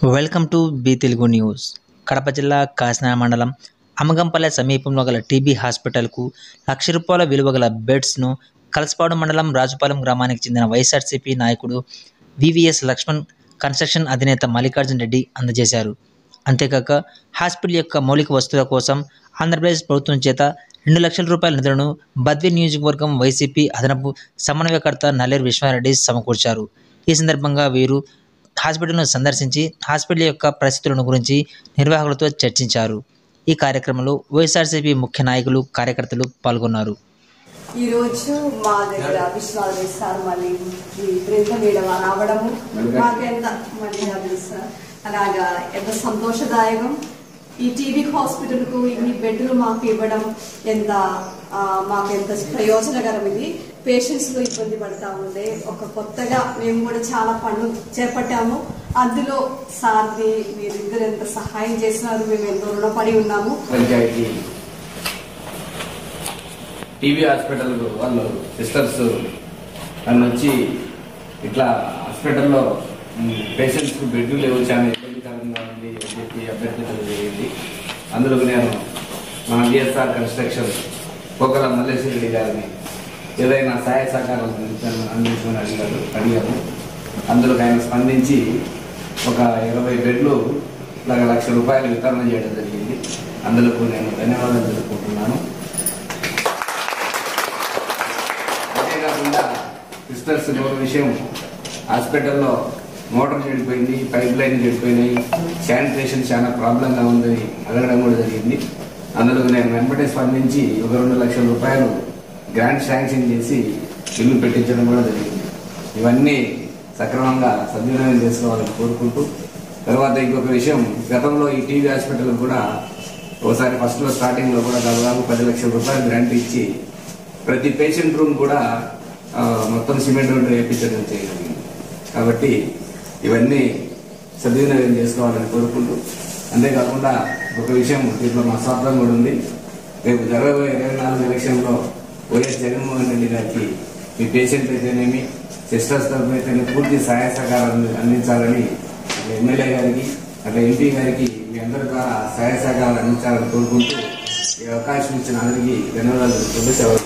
Welcome to be Telugu news. Kadapa జిల్లా కాకినాడ మండలం అమగంపల్లె సమీపంలో గల టీబీ హాస్పిటల్కు ₹1,00,000 విలువ గల బెడ్స్ను కలసపాడు మండలం రాజుపాలెం గ్రామానికి చెందిన వైఎస్ఆర్సీపీ నాయకుడు వివిఎస్ లక్ష్మణ్ కన్స్ట్రక్షన్ అధినేత మల్లికార్జున రెడ్డి అందజేశారు. అంతేకాక హాస్పిటల్ యొక్క మౌలిక వసతుల కోసం ఆంధ్రప్రదేశ్ ప్రభుత్వం చేత ₹2,00,000 నిధులను బద్వేల్ నియోజకవర్గం వైసీపీ అదనపు సమన్వయకర్త నల్లేరు విశ్వనాథరెడ్డి సమకూర్చారు. ఈ సందర్భంగా వీరు హాస్పిటల్ను సందర్శించి హాస్పిటల్ యొక్క పరిస్థితులను గురించి నిర్వాహకులతో చర్చించారు. ఈ కార్యక్రమంలో వైఎస్ఆర్సీపీ ముఖ్య నాయకులు, కార్యకర్తలు పాల్గొన్నారు. ఈరోజు మా దగ్గర విశ్వనాథరెడ్డి సార్ మళ్ళీ బృందం మీద రావడము మాకెంత మళ్ళీ సార్ అలాగా ఎంత సంతోషదాయకం. ఈ టీబీ హాస్పిటల్కు ఇన్ని బెడ్లు మాకు ఇవ్వడం మాకెంత ప్రయోజనకరం. ఇది పేషెంట్స్లో ఇబ్బంది పడతా ఉండే ఒక కొత్తగా మేము కూడా చాలా పనులు చేపట్టాము. అందులో సార్ది మీరిద్దరు ఎంత సహాయం చేసినారు, మేము ఎంతో రుణపడి ఉన్నాము. పంచాయతీ టీబీ హాస్పిటల్ వాళ్ళు సిస్టర్స్ నన్ను వచ్చి ఇట్లా హాస్పిటల్లో పేషెంట్స్కు బెడ్లు లేవు, చాలా ఇబ్బందికరంగా ఉంది అని చెప్పి అభ్యర్థించడం జరిగింది. అందులో నేను మన బిఎస్ఆర్ కన్స్ట్రక్షన్ కోకల మల్లేశ్వర రెడ్డి గారిని ఏదైనా సహాయ సహకారం అందించమని అడిగాము. అందులో ఆయన స్పందించి ఒక 20 బెడ్లు ₹1,00,000 వితరణ చేయడం జరిగింది. అందులో నేను ధన్యవాదాలు తెలుపుకుంటున్నాను. అంతేకాకుండా సిస్టర్స్ ఒక విషయం, హాస్పిటల్లో మోటార్ చెడిపోయింది, పైప్ లైన్ చెడిపోయినాయి, శానిటేషన్ చాలా ప్రాబ్లంగా ఉందని అడగడం కూడా జరిగింది. అందులో నేను వెంబడే స్పందించి ఒక ₹2,00,000 గ్రాంట్ శాంక్షన్ చేసి ఇల్లు పెట్టించడం కూడా జరిగింది. ఇవన్నీ సక్రమంగా సద్వినియోగం చేసుకోవాలని కోరుకుంటూ, తర్వాత ఇంకొక విషయం, గతంలో ఈ టీబీ హాస్పిటల్ కూడా ఒకసారి ఫస్ట్లో స్టార్టింగ్లో కూడా దాదాపు ₹10,00,000 గ్రాంట్ ఇచ్చి ప్రతి పేషెంట్ రూమ్ కూడా మొత్తం సిమెంట్ రోడ్డు వేయించడం చేయగలిగింది. కాబట్టి ఇవన్నీ సద్వినియోగం చేసుకోవాలని కోరుకుంటూ, అంతేకాకుండా ఒక విషయం, దీంట్లో మా స్వార్థం కూడా ఉంది. రేపు జరగబోయే 24 ఎలక్షన్లో వైఎస్ జగన్మోహన్ రెడ్డి గారికి మీ పేషెంట్ అయితేనేమి, సిస్టర్స్ తరఫున అయితేనే పూర్తి సహాయ సహకారాలు అందించాలని ఎమ్మెల్యే గారికి, అట్లా ఎంపీ గారికి మీ అందరి ద్వారా సహాయ సహకారాలు అందించాలని కోరుకుంటూ ఈ అవకాశం ఇచ్చిన అందరికీ ధన్యవాదాలు.